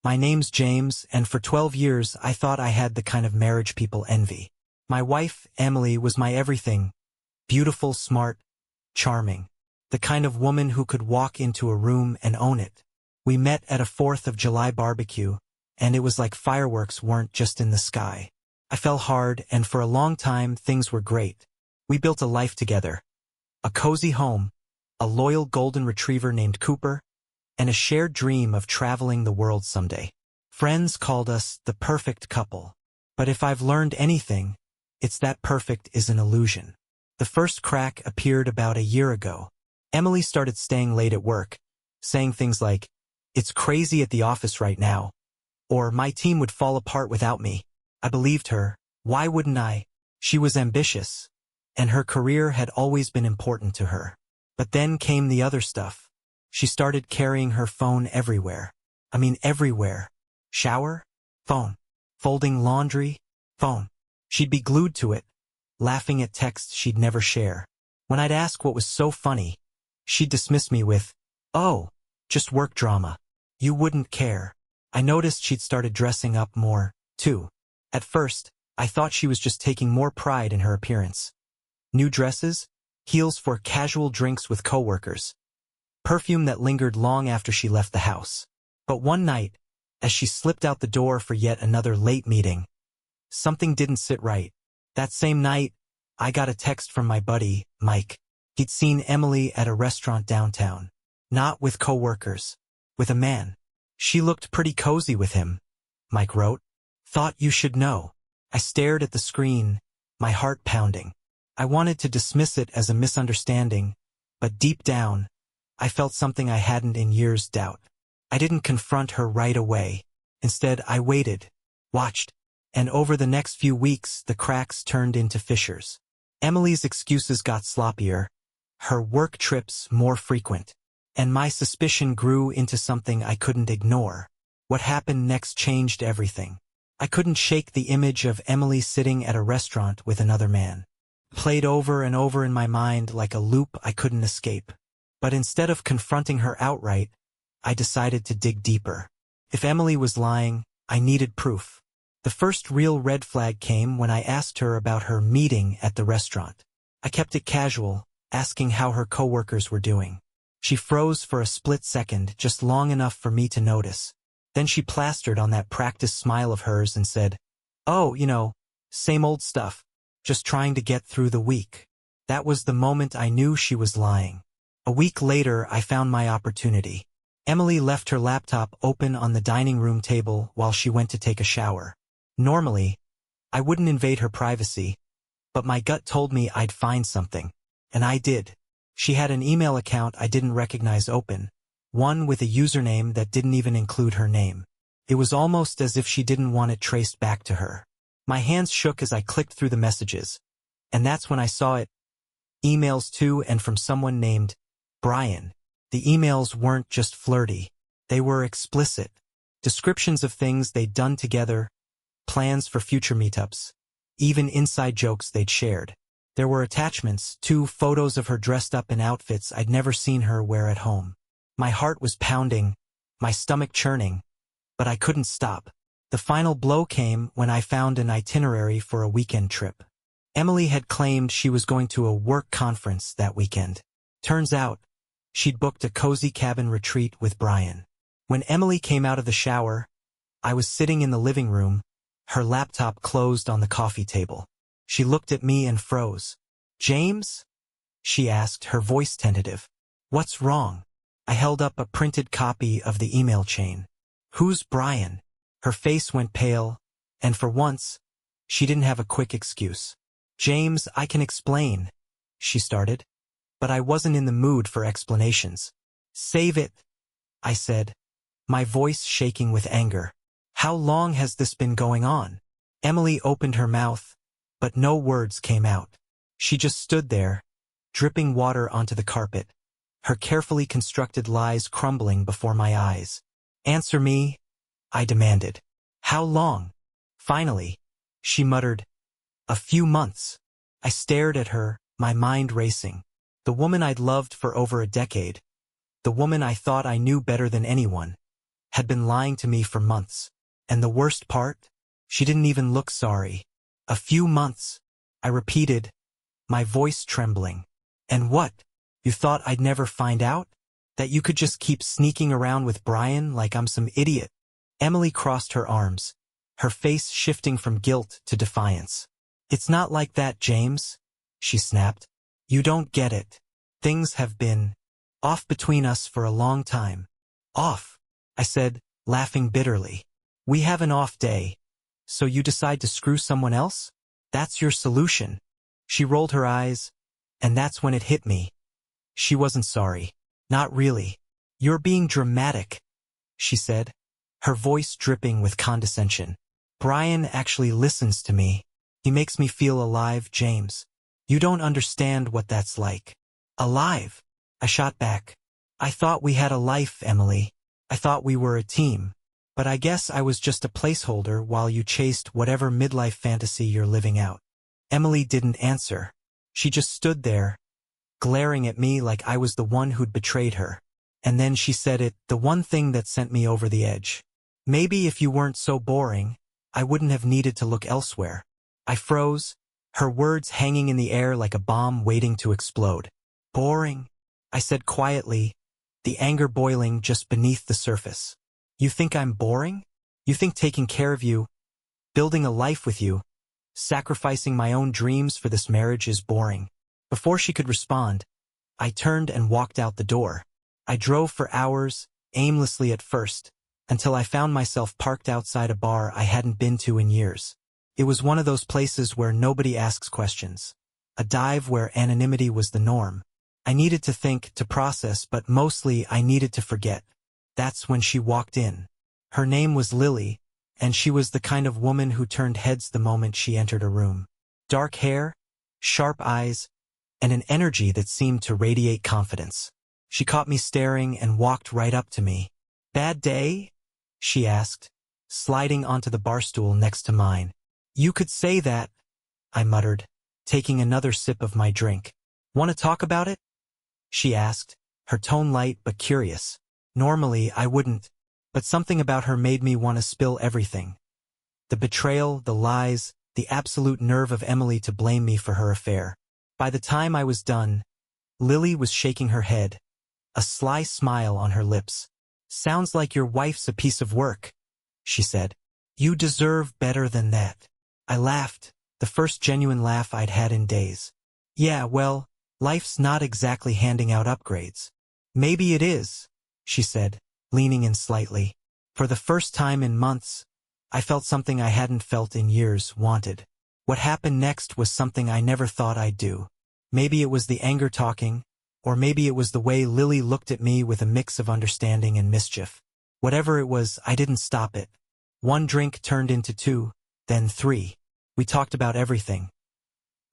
My name's James, and for 12 years I thought I had the kind of marriage people envy. My wife, Emily, was my everything. Beautiful, smart, charming. The kind of woman who could walk into a room and own it. We met at a 4th of July barbecue, and it was like fireworks weren't just in the sky. I fell hard, and for a long time things were great. We built a life together. A cozy home, a loyal golden retriever named Cooper, and a shared dream of traveling the world someday. Friends called us the perfect couple. But if I've learned anything, it's that perfect is an illusion. The first crack appeared about a year ago. Emily started staying late at work, saying things like, "It's crazy at the office right now," or "My team would fall apart without me." I believed her. Why wouldn't I? She was ambitious, and her career had always been important to her. But then came the other stuff. She started carrying her phone everywhere. I mean everywhere. Shower? Phone. Folding laundry? Phone. She'd be glued to it, laughing at texts she'd never share. When I'd ask what was so funny, she'd dismiss me with, "Oh, just work drama. You wouldn't care." I noticed she'd started dressing up more, too. At first, I thought she was just taking more pride in her appearance. New dresses, heels for casual drinks with coworkers, perfume that lingered long after she left the house. But one night, as she slipped out the door for yet another late meeting, something didn't sit right. That same night, I got a text from my buddy, Mike. He'd seen Emily at a restaurant downtown. Not with coworkers, with a man. "She looked pretty cozy with him," Mike wrote. "Thought you should know." I stared at the screen, my heart pounding. I wanted to dismiss it as a misunderstanding, but deep down, I felt something I hadn't in years doubt. I didn't confront her right away. Instead, I waited, watched, and over the next few weeks, the cracks turned into fissures. Emily's excuses got sloppier, her work trips more frequent, and my suspicion grew into something I couldn't ignore. What happened next changed everything. I couldn't shake the image of Emily sitting at a restaurant with another man. Played over and over in my mind like a loop I couldn't escape. But instead of confronting her outright, I decided to dig deeper. If Emily was lying, I needed proof. The first real red flag came when I asked her about her meeting at the restaurant. I kept it casual, asking how her coworkers were doing. She froze for a split second, just long enough for me to notice. Then she plastered on that practiced smile of hers and said, "Oh, same old stuff, just trying to get through the week." That was the moment I knew she was lying. A week later, I found my opportunity. Emily left her laptop open on the dining room table while she went to take a shower. Normally, I wouldn't invade her privacy, but my gut told me I'd find something, and I did. She had an email account I didn't recognize open, one with a username that didn't even include her name. It was almost as if she didn't want it traced back to her. My hands shook as I clicked through the messages, and that's when I saw it. Emails to and from someone named Brian. The emails weren't just flirty. They were explicit. Descriptions of things they'd done together, plans for future meetups, even inside jokes they'd shared. There were attachments, 2 photos of her dressed up in outfits I'd never seen her wear at home. My heart was pounding, my stomach churning, but I couldn't stop. The final blow came when I found an itinerary for a weekend trip. Emily had claimed she was going to a work conference that weekend. Turns out, she'd booked a cozy cabin retreat with Brian. When Emily came out of the shower, I was sitting in the living room, her laptop closed on the coffee table. She looked at me and froze. "James?" she asked, her voice tentative. "What's wrong?" I held up a printed copy of the email chain. "Who's Brian?" Her face went pale, and for once, she didn't have a quick excuse. "James, I can explain," she started. But I wasn't in the mood for explanations. "Save it," I said, my voice shaking with anger. "How long has this been going on?" Emily opened her mouth, but no words came out. She just stood there, dripping water onto the carpet, her carefully constructed lies crumbling before my eyes. "Answer me," I demanded. "How long?" Finally, she muttered, "A few months." I stared at her, my mind racing. The woman I'd loved for over a decade. The woman I thought I knew better than anyone. had been lying to me for months. And the worst part? She didn't even look sorry. A few months, I repeated, my voice trembling. And what? You thought I'd never find out? That you could just keep sneaking around with Brian like I'm some idiot? Emily crossed her arms, her face shifting from guilt to defiance. It's not like that, James, she snapped. You don't get it. Things have been off between us for a long time. Off, I said, laughing bitterly. We have an off day. So you decide to screw someone else? That's your solution. She rolled her eyes, and that's when it hit me. She wasn't sorry. Not really. You're being dramatic, she said, her voice dripping with condescension. Brian actually listens to me. He makes me feel alive, James. You don't understand what that's like. Alive, I shot back. I thought we had a life, Emily. I thought we were a team. But I guess I was just a placeholder while you chased whatever midlife fantasy you're living out. Emily didn't answer. She just stood there, glaring at me like I was the one who'd betrayed her. And then she said it, the one thing that sent me over the edge. Maybe if you weren't so boring, I wouldn't have needed to look elsewhere. I froze, her words hanging in the air like a bomb waiting to explode. Boring, I said quietly, the anger boiling just beneath the surface. You think I'm boring? You think taking care of you, building a life with you, sacrificing my own dreams for this marriage is boring? Before she could respond, I turned and walked out the door. I drove for hours, aimlessly at first, until I found myself parked outside a bar I hadn't been to in years. It was one of those places where nobody asks questions. A dive where anonymity was the norm. I needed to think, to process, but mostly I needed to forget. That's when she walked in. Her name was Lily, and she was the kind of woman who turned heads the moment she entered a room. Dark hair, sharp eyes, and an energy that seemed to radiate confidence. She caught me staring and walked right up to me. Bad day? She asked, sliding onto the bar stool next to mine. You could say that, I muttered, taking another sip of my drink. Want to talk about it? She asked, her tone light but curious. Normally I wouldn't, but something about her made me want to spill everything. The betrayal, the lies, the absolute nerve of Emily to blame me for her affair. By the time I was done, Lily was shaking her head, a sly smile on her lips. Sounds like your wife's a piece of work, she said. You deserve better than that. I laughed, the first genuine laugh I'd had in days. Yeah, well, life's not exactly handing out upgrades. Maybe it is, she said, leaning in slightly. For the first time in months, I felt something I hadn't felt in years, wanted. What happened next was something I never thought I'd do. Maybe it was the anger talking, or maybe it was the way Lily looked at me with a mix of understanding and mischief. Whatever it was, I didn't stop it. One drink turned into 2, then 3. We talked about everything.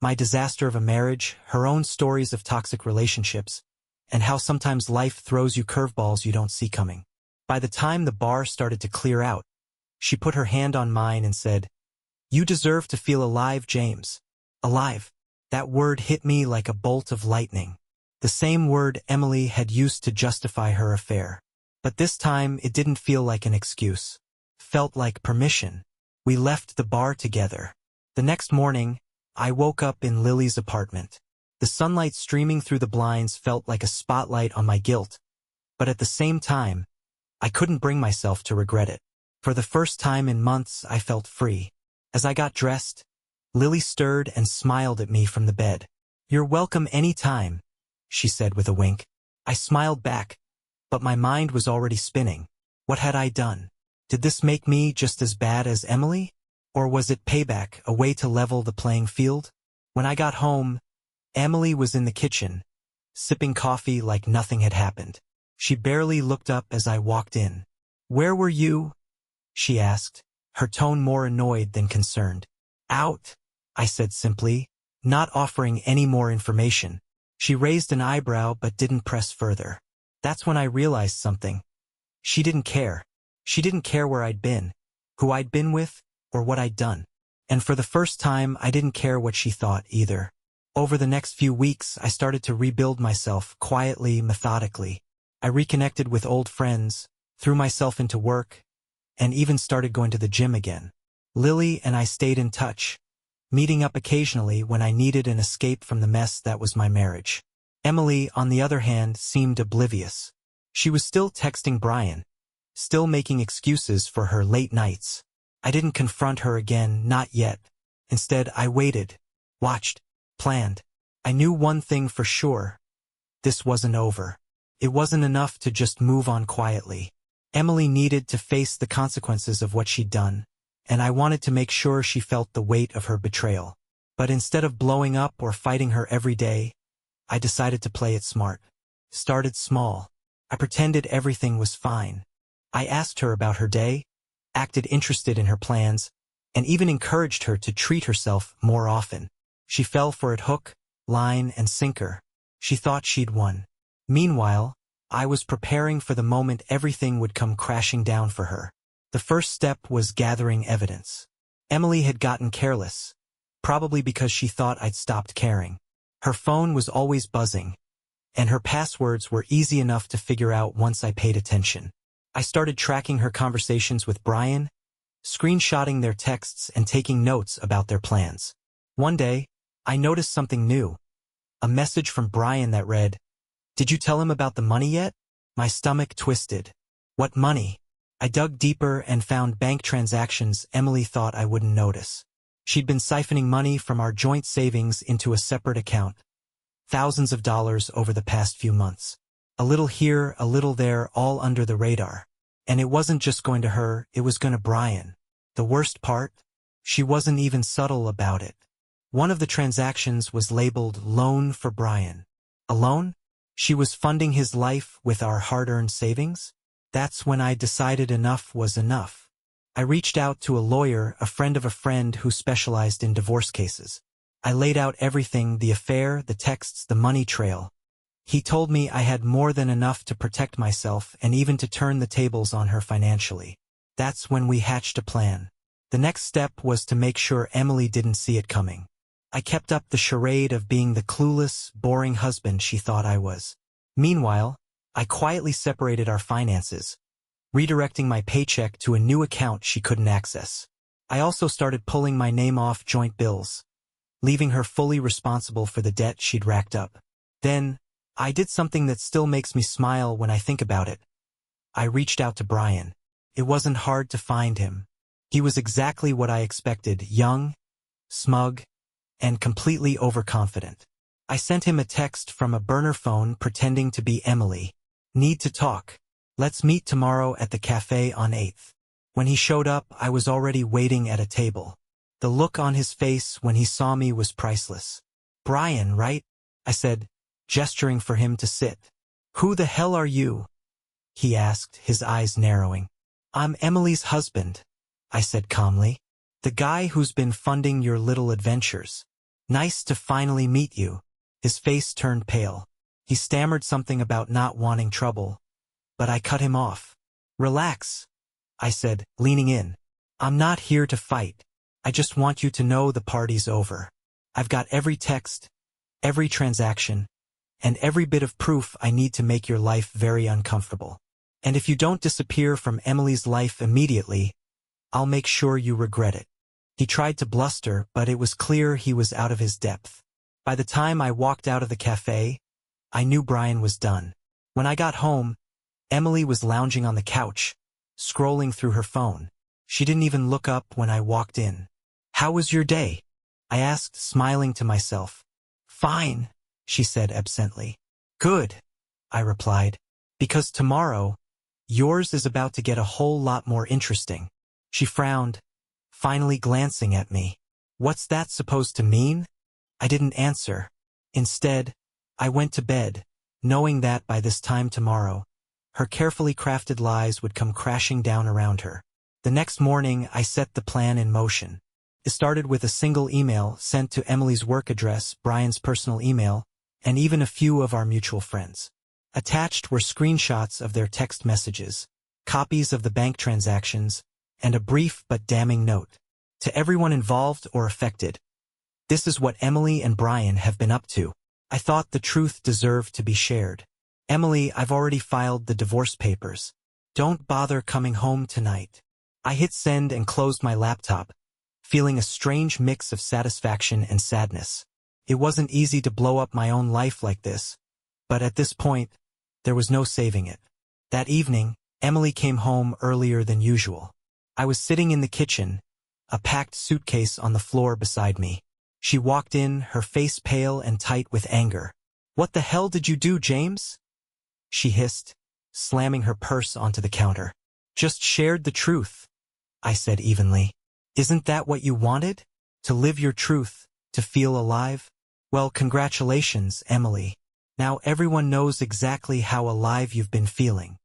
My disaster of a marriage, her own stories of toxic relationships, and how sometimes life throws you curveballs you don't see coming. By the time the bar started to clear out, she put her hand on mine and said, You deserve to feel alive, James. Alive. That word hit me like a bolt of lightning. The same word Emily had used to justify her affair. But this time it didn't feel like an excuse. Felt like permission. We left the bar together. The next morning, I woke up in Lily's apartment. The sunlight streaming through the blinds felt like a spotlight on my guilt. But at the same time, I couldn't bring myself to regret it. For the first time in months, I felt free. As I got dressed, Lily stirred and smiled at me from the bed. You're welcome any time, she said with a wink. I smiled back, but my mind was already spinning. What had I done? Did this make me just as bad as Emily? Or was it payback, a way to level the playing field? When I got home, Emily was in the kitchen, sipping coffee like nothing had happened. She barely looked up as I walked in. Where were you? She asked, her tone more annoyed than concerned. Out, I said simply, not offering any more information. She raised an eyebrow but didn't press further. That's when I realized something. She didn't care. She didn't care where I'd been, who I'd been with, or what I'd done. And for the first time, I didn't care what she thought either. Over the next few weeks, I started to rebuild myself quietly, methodically. I reconnected with old friends, threw myself into work, and even started going to the gym again. Lily and I stayed in touch, meeting up occasionally when I needed an escape from the mess that was my marriage. Emily, on the other hand, seemed oblivious. She was still texting Brian, still making excuses for her late nights. I didn't confront her again, not yet. Instead, I waited, watched, planned. I knew one thing for sure. This wasn't over. It wasn't enough to just move on quietly. Emily needed to face the consequences of what she'd done, and I wanted to make sure she felt the weight of her betrayal. But instead of blowing up or fighting her every day, I decided to play it smart. Started small. I pretended everything was fine. I asked her about her day, acted interested in her plans, and even encouraged her to treat herself more often. She fell for it hook, line, and sinker. She thought she'd won. Meanwhile, I was preparing for the moment everything would come crashing down for her. The first step was gathering evidence. Emily had gotten careless, probably because she thought I'd stopped caring. Her phone was always buzzing, and her passwords were easy enough to figure out once I paid attention. I started tracking her conversations with Brian, screenshotting their texts and taking notes about their plans. One day, I noticed something new. A message from Brian that read, "Did you tell him about the money yet?" My stomach twisted. What money? I dug deeper and found bank transactions Emily thought I wouldn't notice. She'd been siphoning money from our joint savings into a separate account. Thousands of dollars over the past few months. A little here, a little there, all under the radar. And it wasn't just going to her, it was going to Brian. The worst part? She wasn't even subtle about it. One of the transactions was labeled loan for Brian. A loan? She was funding his life with our hard-earned savings? That's when I decided enough was enough. I reached out to a lawyer, a friend of a friend who specialized in divorce cases. I laid out everything, the affair, the texts, the money trail. He told me I had more than enough to protect myself and even to turn the tables on her financially. That's when we hatched a plan. The next step was to make sure Emily didn't see it coming. I kept up the charade of being the clueless, boring husband she thought I was. Meanwhile, I quietly separated our finances, redirecting my paycheck to a new account she couldn't access. I also started pulling my name off joint bills, leaving her fully responsible for the debt she'd racked up. Then, I did something that still makes me smile when I think about it. I reached out to Brian. It wasn't hard to find him. He was exactly what I expected, young, smug, and completely overconfident. I sent him a text from a burner phone pretending to be Emily. "Need to talk. Let's meet tomorrow at the cafe on 8th. When he showed up, I was already waiting at a table. The look on his face when he saw me was priceless. "Brian, right?" I said, gesturing for him to sit. "Who the hell are you?" he asked, his eyes narrowing. "I'm Emily's husband," I said calmly. "The guy who's been funding your little adventures. Nice to finally meet you." His face turned pale. He stammered something about not wanting trouble, but I cut him off. "Relax," I said, leaning in. "I'm not here to fight. I just want you to know the party's over. I've got every text, every transaction, and every bit of proof I need to make your life very uncomfortable. And if you don't disappear from Emily's life immediately, I'll make sure you regret it." He tried to bluster, but it was clear he was out of his depth. By the time I walked out of the cafe, I knew Brian was done. When I got home, Emily was lounging on the couch, scrolling through her phone. She didn't even look up when I walked in. "How was your day?" I asked, smiling to myself. "Fine," she said absently. "Good," I replied, "because tomorrow, yours is about to get a whole lot more interesting." She frowned, finally glancing at me. "What's that supposed to mean?" I didn't answer. Instead, I went to bed, knowing that by this time tomorrow, her carefully crafted lies would come crashing down around her. The next morning, I set the plan in motion. It started with a single email sent to Emily's work address, Brian's personal email, and even a few of our mutual friends. Attached were screenshots of their text messages, copies of the bank transactions, and a brief but damning note. "To everyone involved or affected, this is what Emily and Brian have been up to." I thought the truth deserved to be shared. "Emily, I've already filed the divorce papers. Don't bother coming home tonight. I hit send and closed my laptop, feeling a strange mix of satisfaction and sadness. It wasn't easy to blow up my own life like this, but at this point, there was no saving it. That evening, Emily came home earlier than usual. I was sitting in the kitchen, a packed suitcase on the floor beside me. She walked in, her face pale and tight with anger. "What the hell did you do, James?" she hissed, slamming her purse onto the counter. "Just shared the truth," I said evenly. "Isn't that what you wanted? To live your truth, to feel alive? Well, congratulations, Emily. Now everyone knows exactly how alive you've been feeling."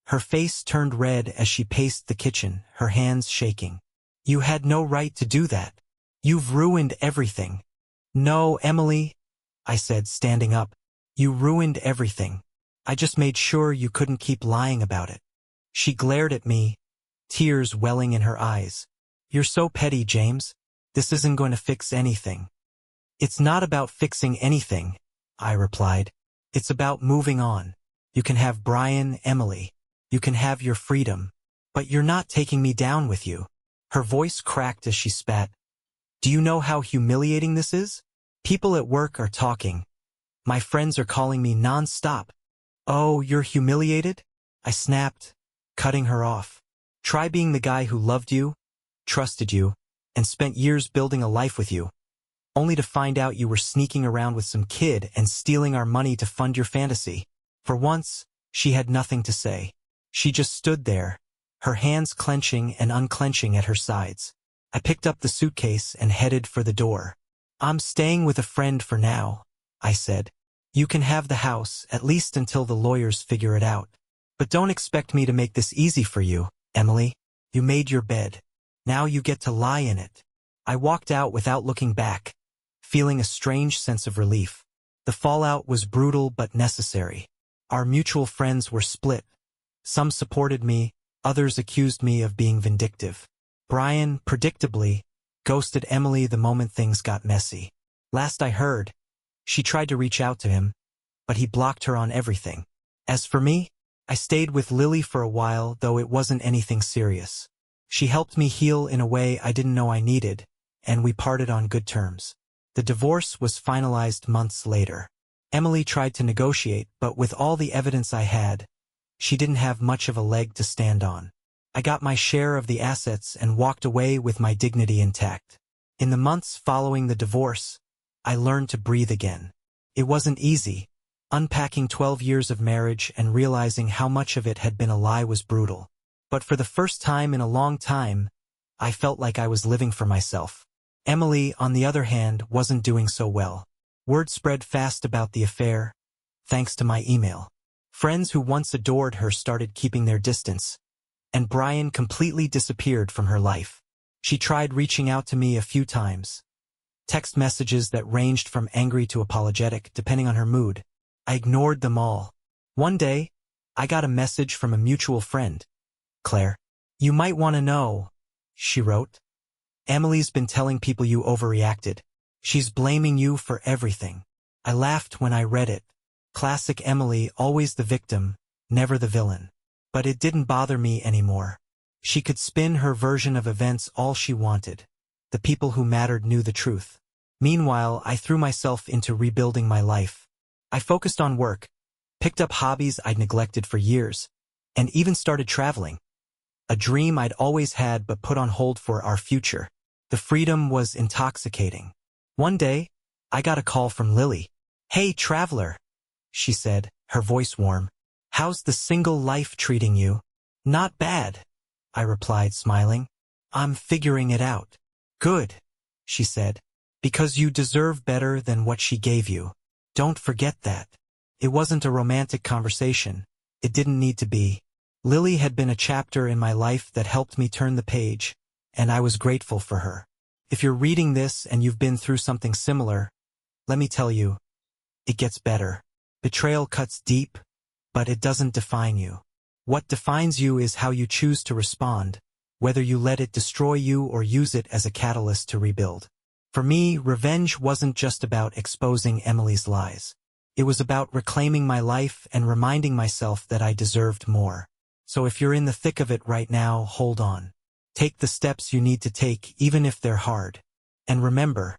Her face turned red as she paced the kitchen, her hands shaking. "You had no right to do that. You've ruined everything." "No, Emily," I said, standing up. "You ruined everything. I just made sure you couldn't keep lying about it." She glared at me, tears welling in her eyes. "You're so petty, James. This isn't going to fix anything." "It's not about fixing anything," I replied. "It's about moving on. You can have Brian, Emily. You can have your freedom. But you're not taking me down with you." Her voice cracked as she spat. "Do you know how humiliating this is? People at work are talking. My friends are calling me non-stop." "Oh, you're humiliated?" I snapped, cutting her off. "Try being the guy who loved you, trusted you, and spent years building a life with you, only to find out you were sneaking around with some kid and stealing our money to fund your fantasy." For once, she had nothing to say. She just stood there, her hands clenching and unclenching at her sides. I picked up the suitcase and headed for the door. "I'm staying with a friend for now," I said. "You can have the house, at least until the lawyers figure it out. But don't expect me to make this easy for you, Emily. You made your bed. Now you get to lie in it." I walked out without looking back, feeling a strange sense of relief. The fallout was brutal but necessary. Our mutual friends were split. Some supported me, others accused me of being vindictive. Brian, predictably, ghosted Emily the moment things got messy. Last I heard, she tried to reach out to him, but he blocked her on everything. As for me, I stayed with Lily for a while, though it wasn't anything serious. She helped me heal in a way I didn't know I needed, and we parted on good terms. The divorce was finalized months later. Emily tried to negotiate, but with all the evidence I had, she didn't have much of a leg to stand on. I got my share of the assets and walked away with my dignity intact. In the months following the divorce, I learned to breathe again. It wasn't easy. Unpacking 12 years of marriage and realizing how much of it had been a lie was brutal. But for the first time in a long time, I felt like I was living for myself. Emily, on the other hand, wasn't doing so well. Word spread fast about the affair, thanks to my email. Friends who once adored her started keeping their distance, and Brian completely disappeared from her life. She tried reaching out to me a few times. Text messages that ranged from angry to apologetic, depending on her mood. I ignored them all. One day, I got a message from a mutual friend. "Claire, you might want to know," she wrote. "Emily's been telling people you overreacted. She's blaming you for everything." I laughed when I read it. Classic Emily, always the victim, never the villain. But it didn't bother me anymore. She could spin her version of events all she wanted. The people who mattered knew the truth. Meanwhile, I threw myself into rebuilding my life. I focused on work, picked up hobbies I'd neglected for years, and even started traveling. A dream I'd always had but put on hold for our future. The freedom was intoxicating. One day, I got a call from Lily. "Hey, traveler," she said, her voice warm. "How's the single life treating you?" "Not bad," I replied, smiling. "I'm figuring it out." "Good," she said, "because you deserve better than what she gave you. Don't forget that." It wasn't a romantic conversation. It didn't need to be. Lily had been a chapter in my life that helped me turn the page, and I was grateful for her. If you're reading this and you've been through something similar, let me tell you, it gets better. Betrayal cuts deep, but it doesn't define you. What defines you is how you choose to respond, whether you let it destroy you or use it as a catalyst to rebuild. For me, revenge wasn't just about exposing Emily's lies. It was about reclaiming my life and reminding myself that I deserved more. So if you're in the thick of it right now, hold on. Take the steps you need to take, even if they're hard. And remember,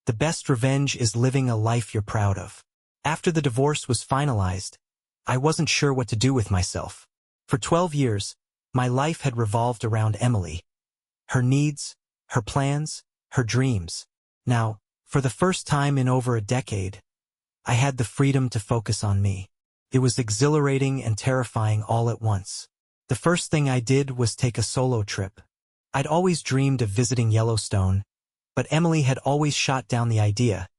the best revenge is living a life you're proud of. After the divorce was finalized, I wasn't sure what to do with myself. For 12 years, my life had revolved around Emily. Her needs, her plans, her dreams. Now, for the first time in over a decade, I had the freedom to focus on me. It was exhilarating and terrifying all at once. The first thing I did was take a solo trip. I'd always dreamed of visiting Yellowstone, but Emily had always shot down the idea,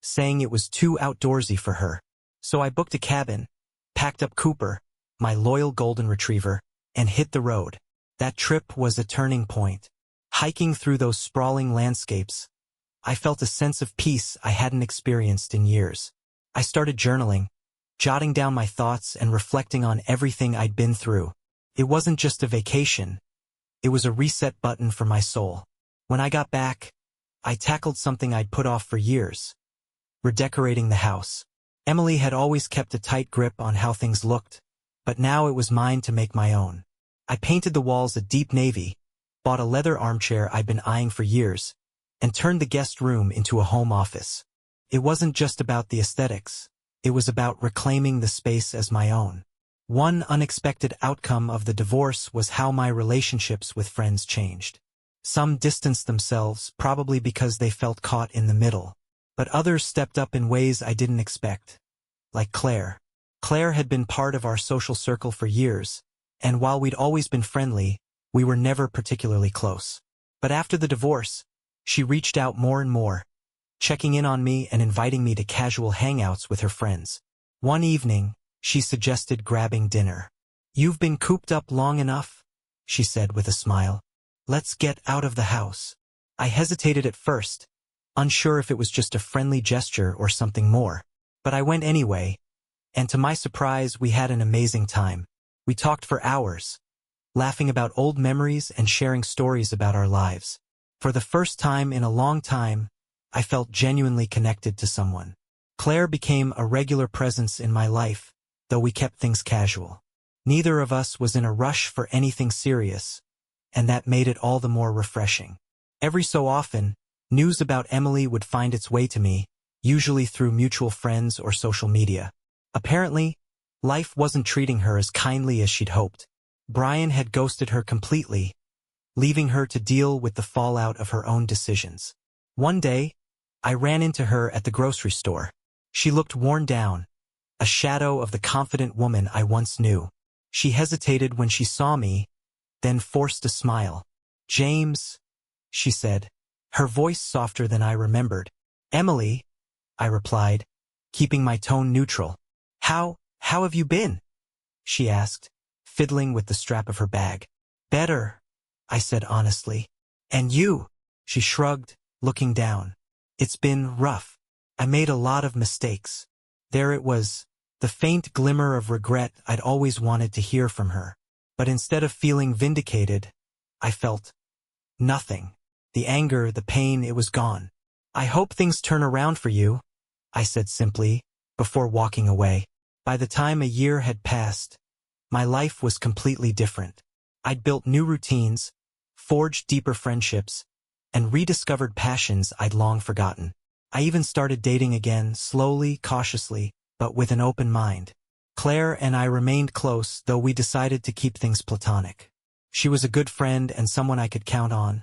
saying it was too outdoorsy for her. So I booked a cabin, packed up Cooper, my loyal golden retriever, and hit the road. That trip was a turning point. Hiking through those sprawling landscapes, I felt a sense of peace I hadn't experienced in years. I started journaling, jotting down my thoughts and reflecting on everything I'd been through. It wasn't just a vacation. It was a reset button for my soul. When I got back, I tackled something I'd put off for years: redecorating the house. Emily had always kept a tight grip on how things looked, but now it was mine to make my own. I painted the walls a deep navy, bought a leather armchair I'd been eyeing for years, and turned the guest room into a home office. It wasn't just about the aesthetics. It was about reclaiming the space as my own. One unexpected outcome of the divorce was how my relationships with friends changed. Some distanced themselves, probably because they felt caught in the middle. But others stepped up in ways I didn't expect. Like Claire. Claire had been part of our social circle for years, and while we'd always been friendly, we were never particularly close. But after the divorce, she reached out more and more, checking in on me and inviting me to casual hangouts with her friends. One evening, she suggested grabbing dinner. "You've been cooped up long enough," she said with a smile. "Let's get out of the house." I hesitated at first, unsure if it was just a friendly gesture or something more. But I went anyway, and to my surprise, we had an amazing time. We talked for hours, laughing about old memories and sharing stories about our lives. For the first time in a long time, I felt genuinely connected to someone. Claire became a regular presence in my life, though we kept things casual. Neither of us was in a rush for anything serious, and that made it all the more refreshing. Every so often, news about Emily would find its way to me, usually through mutual friends or social media. Apparently, life wasn't treating her as kindly as she'd hoped. Brian had ghosted her completely, leaving her to deal with the fallout of her own decisions. One day, I ran into her at the grocery store. She looked worn down, a shadow of the confident woman I once knew. She hesitated when she saw me, then forced a smile. "James," she said, her voice softer than I remembered. "Emily," I replied, keeping my tone neutral. How have you been?" she asked, fiddling with the strap of her bag. "Better," I said honestly. "And you?" She shrugged, looking down. "It's been rough. I made a lot of mistakes." There it was, the faint glimmer of regret I'd always wanted to hear from her. But instead of feeling vindicated, I felt nothing. The anger, the pain, it was gone. "I hope things turn around for you," I said simply, before walking away. By the time a year had passed, my life was completely different. I'd built new routines, forged deeper friendships, and rediscovered passions I'd long forgotten. I even started dating again, slowly, cautiously, but with an open mind. Claire and I remained close, though we decided to keep things platonic. She was a good friend and someone I could count on,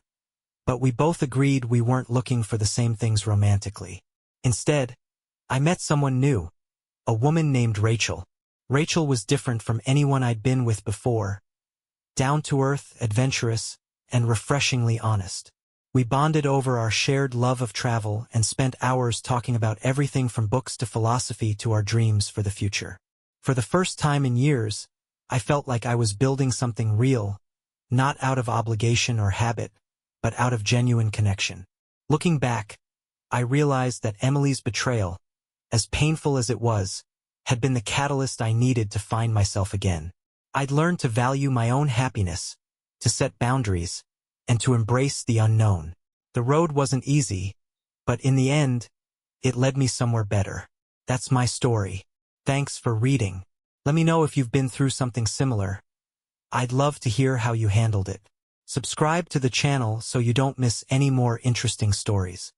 but we both agreed we weren't looking for the same things romantically. Instead, I met someone new, a woman named Rachel. Rachel was different from anyone I'd been with before. Down-to-earth, adventurous, and refreshingly honest. We bonded over our shared love of travel and spent hours talking about everything from books to philosophy to our dreams for the future. For the first time in years, I felt like I was building something real, not out of obligation or habit, but out of genuine connection. Looking back, I realized that Emily's betrayal, as painful as it was, had been the catalyst I needed to find myself again. I'd learned to value my own happiness, to set boundaries, and to embrace the unknown. The road wasn't easy, but in the end, it led me somewhere better. That's my story. Thanks for reading. Let me know if you've been through something similar. I'd love to hear how you handled it. Subscribe to the channel so you don't miss any more interesting stories.